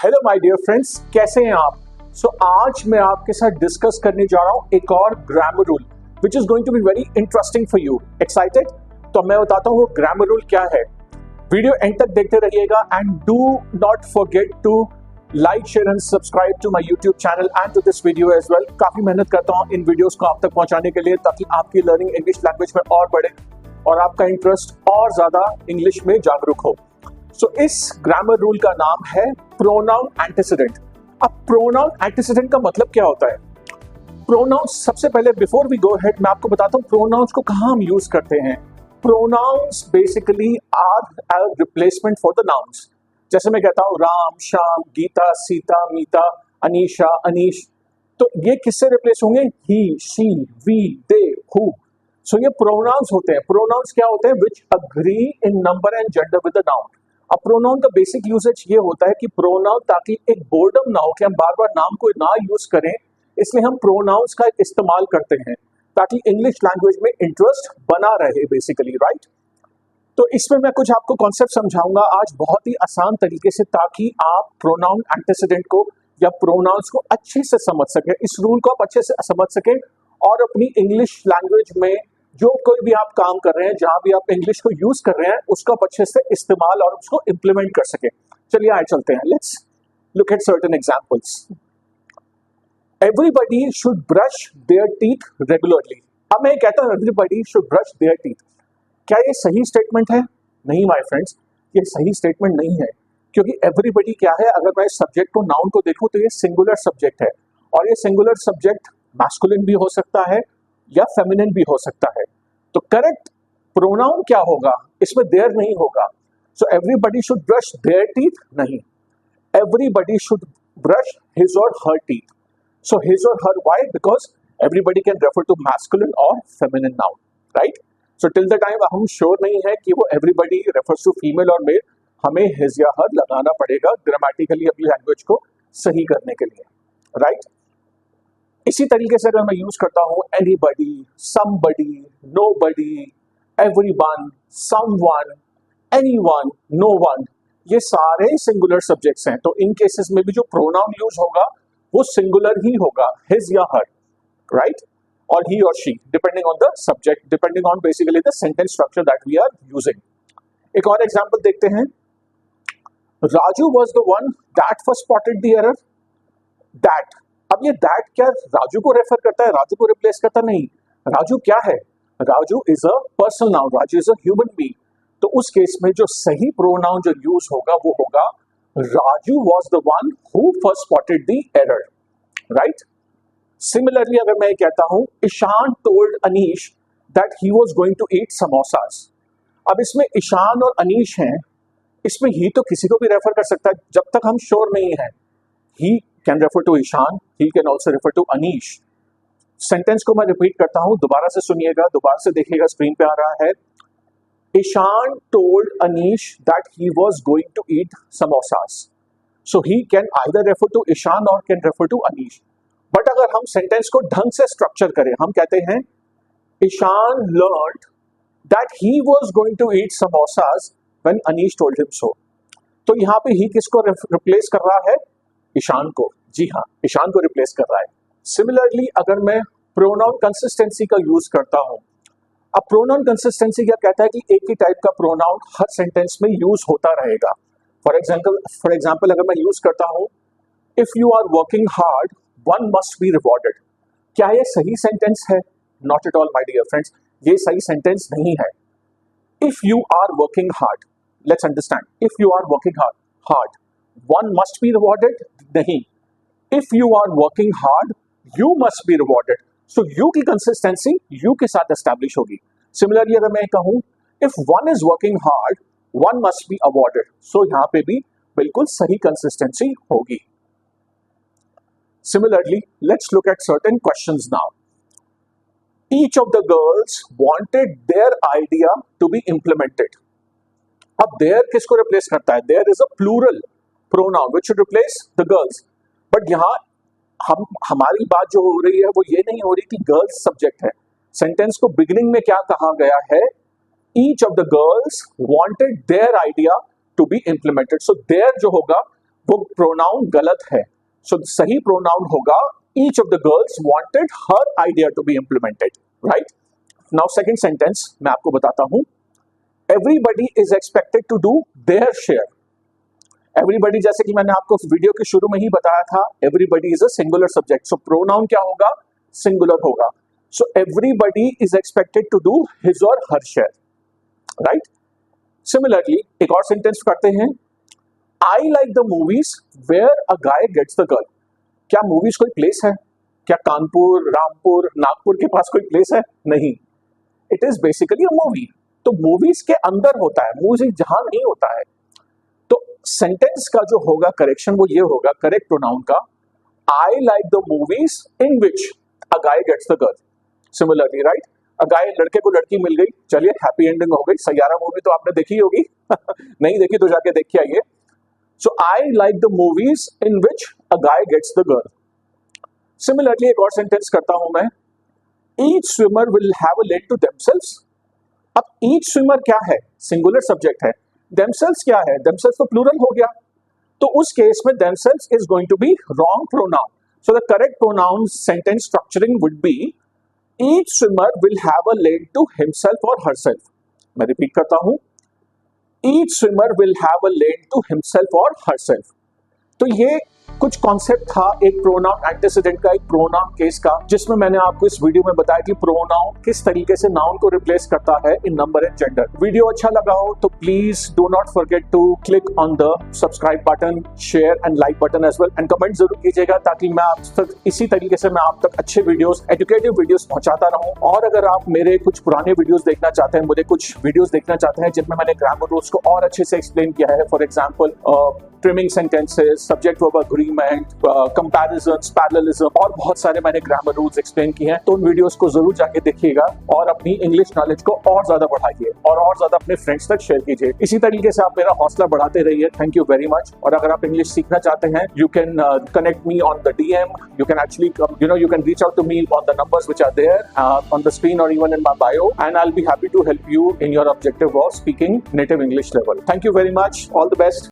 Hello my dear friends, कैसे हैं आप? आज मैं आपके साथ डिस्कस करने जा रहा हूं एक और grammar rule which is going to be very interesting for you. Excited? तो मैं बताता हूं वो ग्रामर रूल क्या है। वीडियो एंड तक देखते रहिएगा and do not forget to like, share and subscribe to my YouTube channel and to this video as well. काफी मेहनत करता हूं इन वीडियोस को आप तक पहुंचाने के लिए ताकि आपकी लर्निंग इंग्लिश लैंग्वेज में और बढ़े और आपका इंटरेस्ट और ज्यादा इंग्लिश में जागरूक हो। इस ग्रामर रूल का नाम है प्रोनाउन एंटीसीडेंट। अब प्रोनाउन एंटीसीडेंट का मतलब क्या होता है? प्रोनाउंस, सबसे पहले बिफोर वी गो हेड मैं आपको बताता हूं प्रोनाउंस को कहां हम यूज करते हैं। Pronouns basically are a replacement for the nouns. जैसे मैं कहता हूं राम, श्याम, गीता, सीता, मीता, अनीशा, अनीश, तो ये किससे रिप्लेस होंगे? He, she, we, they, who. ये प्रोनाउंस होते हैं। प्रोनाउंस क्या होते हैं? Which agree in number and gender with the noun. अब प्रोनाउन का बेसिक यूसेज ये होता है कि प्रोनाउन, ताकि एक बोर्डम ना हो कि हम बार बार नाम को ना यूज करें, इसलिए हम प्रोनाउंस का इस्तेमाल करते हैं ताकि इंग्लिश लैंग्वेज में इंटरेस्ट बना रहे बेसिकली, राइट? तो इसमें मैं कुछ आपको कॉन्सेप्ट समझाऊंगा आज बहुत ही आसान तरीके से ताकि आप प्रोनाउन एंटीसीडेंट को या प्रोनाउंस को अच्छे से समझ सकें, इस रूल को आप अच्छे से समझ सकें और अपनी इंग्लिश लैंग्वेज में जो कोई भी आप काम कर रहे हैं, जहां भी आप इंग्लिश को यूज कर रहे हैं, उसका अच्छे से इस्तेमाल और उसको इंप्लीमेंट कर सके। चलिए आगे चलते हैं। Let's look at certain examples. Everybody should brush their teeth regularly. अब मैं कहता हूं everybody should brush their teeth, क्या ये सही स्टेटमेंट है? नहीं माय फ्रेंड्स, ये सही स्टेटमेंट नहीं है, क्योंकि एवरीबॉडी क्या है? अगर मैं इस सब्जेक्ट को, नाउन को देखूं तो ये सिंगुलर सब्जेक्ट है और ये सिंगुलर सब्जेक्ट मैस्कुलिन भी हो सकता है या फेमिनिन भी हो सकता है। तो करेक्ट प्रोनाउन क्या होगा? इसमें देयर नहीं होगा। Everybody should brush their teeth नहीं, एवरीबॉडी शुड ब्रश हिज और हर टीथ। हिज और her, why? Because everybody can refer to masculine और feminine noun, right? Till the time हम श्योर नहीं है कि वो एवरीबॉडी रेफर्स टू फीमेल और मेल, हमें हिज या हर लगाना पड़ेगा ग्रामेटिकली अपनी लैंग्वेज को सही करने के लिए, राइट? इसी तरीके से अगर मैं यूज करता हूं anybody, somebody, nobody, everyone, someone, anyone, known, ये सारे सिंगुलर सब्जेक्ट्स हैं। तो इन केसेस में भी जो प्रोनाउन यूज होगा वो सिंगुलर ही होगा, हिज या हर, राइट? और ही और she, depending on the subject, depending on basically the sentence structure that we are using. एक और एग्जांपल देखते हैं। Raju was the one that first spotted the error. That, अब ये दैट क्या राजू को रेफर करता है? राजू को रिप्लेस करता नहीं। राजू क्या है? Raju is a personal noun, Raju is a human being. तो उस केस में जो सही प्रोनाउन जो यूज होगा वो होगा Raju was the one who first spotted the error, right? Similarly अगर मैं कहता हूं Ishaan told Anish that he was going to eat samosas. अब इसमें ईशान और अनीश हैं, इसमें ही तो किसी को भी रेफर कर सकता है जब तक हम श्योर नहीं है। He can refer to Ishaan, he can also refer to Anish. Sentence को मैं रिपीट करता हूं, दोबारा से सुनिएगा, दोबारा से देखिएगा, स्क्रीन पे आ रहा है। Ishaan told Anish that he was going to eat samosas. He can either refer to Ishaan और can refer to Anish. But अगर हम सेंटेंस को ढंग से स्ट्रक्चर करें, हम कहते हैं Ishaan learned that he was going to eat samosas when Anish told him so. तो यहाँ पे ही किसको रिप्लेस कर रहा है? ईशान को। जी हाँ, ईशान को रिप्लेस कर रहा है। सिमिलरली अगर मैं प्रोनाउन कंसिस्टेंसी का यूज करता हूं, अब प्रोनाउन कंसिस्टेंसी क्या कहता है कि एक ही टाइप का प्रोनाउन हर सेंटेंस में यूज होता रहेगा। फॉर एग्जाम्पल अगर मैं यूज करता हूं if you are working hard one must be rewarded, क्या ये सही सेंटेंस है? Not at all my dear friends, ये सही सेंटेंस नहीं है। If you are working hard, let's understand, if you are working hard one must be rewarded नहीं, if you are working hard you must be rewarded. You की consistency you के साथ establish होगी। Similarly अगर मैं कहूं if one is working hard one must be awarded, यहां पे भी बिल्कुल सही कंसिस्टेंसी होगी। Similarly, let's look at certain questions now. Each of the girls wanted their idea to be implemented. अब their किसको replace करता है? There is a plural pronoun which should replace the girls. But यहाँ हमारी बात जो हो रही है वो ये नहीं हो रही कि girls subject है। सेंटेंस को बिगिनिंग में क्या कहा गया है? Each of the girls wanted their idea to be implemented. So their जो होगा वो प्रोनाउन गलत है। सो सही प्रोनाउन होगा each of the girls wanted her idea to be implemented, right. Now second sentence मैं आपको बताता हूं, everybody is expected to do their share. Everybody, जैसे कि मैंने आपको वीडियो के शुरू में ही बताया था, everybody is a singular subject, so pronoun क्या होगा, सिंगुलर होगा। So everybody is expected to do his और हर शेयर, राइट। सिमिलरली एक और सेंटेंस करते हैं, I like the movies where a guy gets the girl. क्या मूवीज कोई प्लेस है? क्या कानपुर, रामपुर, नागपुर के पास कोई प्लेस है? नहीं, it is basically a movie. तो मूवीज के अंदर होता है, मूवीज जहां नहीं होता है। तो सेंटेंस का जो होगा करेक्शन वो ये होगा, करेक्ट प्रोनाउन का, I like the movies in which a guy gets the girl. Similarly, right, a guy, लड़के को लड़की मिल गई, चलिए हैप्पी एंडिंग हो गई। सैयारा मूवी तो आपने देखी होगी नहीं देखी तो जाके देख के आइए। So I like the movies in which a guy gets the girl. Similarly एक और सेंटेंस करता हूं मैं, each swimmer will have a lake to themselves. अब ईच स्विमर क्या है, सिंगुलर सब्जेक्ट है, देमसेल्व्स क्या है, देमसेल्व्स तो प्लूरल हो गया, तो उस केस में themselves is going to be wrong pronoun. So the correct pronoun sentence structuring would be each swimmer will have a lake to himself or herself. मैं रिपीट करता हूं, each swimmer will have a lake to himself or herself. तो ये कुछ concept था एक pronoun antecedent का, एक प्रोनाउन केस का, जिसमें मैंने आपको इस वीडियो में बताया कि प्रोनाउन किस तरीके से नाउन को रिप्लेस करता है in number and gender. Video अच्छा लगा हो तो please do not forget to click on the subscribe button, share and like button as well, and comment जरूर कीजिएगा ताकि मैं आप तक इसी तरीके से मैं आप तक अच्छे वीडियोस, एजुकेटिव वीडियोस पहुंचाता रहूं। और अगर आप मेरे कुछ पुराने वीडियोस देखना चाहते हैं, मुझे कुछ वीडियोस देखना चाहते हैं जिनमें मैंने ग्रामर रूल्स को और अच्छे से एक्सप्लेन किया है, for example trimming sentences, subject verb agreement, comparisons, parallelism और बहुत सारे मैंने ग्रामर रूल्स एक्सप्लेन किए हैं, तो उन वीडियोस को जरूर जाके देखिएगा और अपनी इंग्लिश नॉलेज को और ज्यादा बढ़ाइए और ज्यादा अपने फ्रेंड्स तक शेयर कीजिए। इसी तरीके से आप मेरा हौसला बढ़ाते रहिए। Thank you very much. और अगर आप इंग्लिश सीखना चाहते हैं, you can connect me on the DM, you can actually you can reach out to me on the numbers which are there on the screen or even in my bio, and I'll be happy to help you in your objective of speaking native English level. Thank you very much. All the best.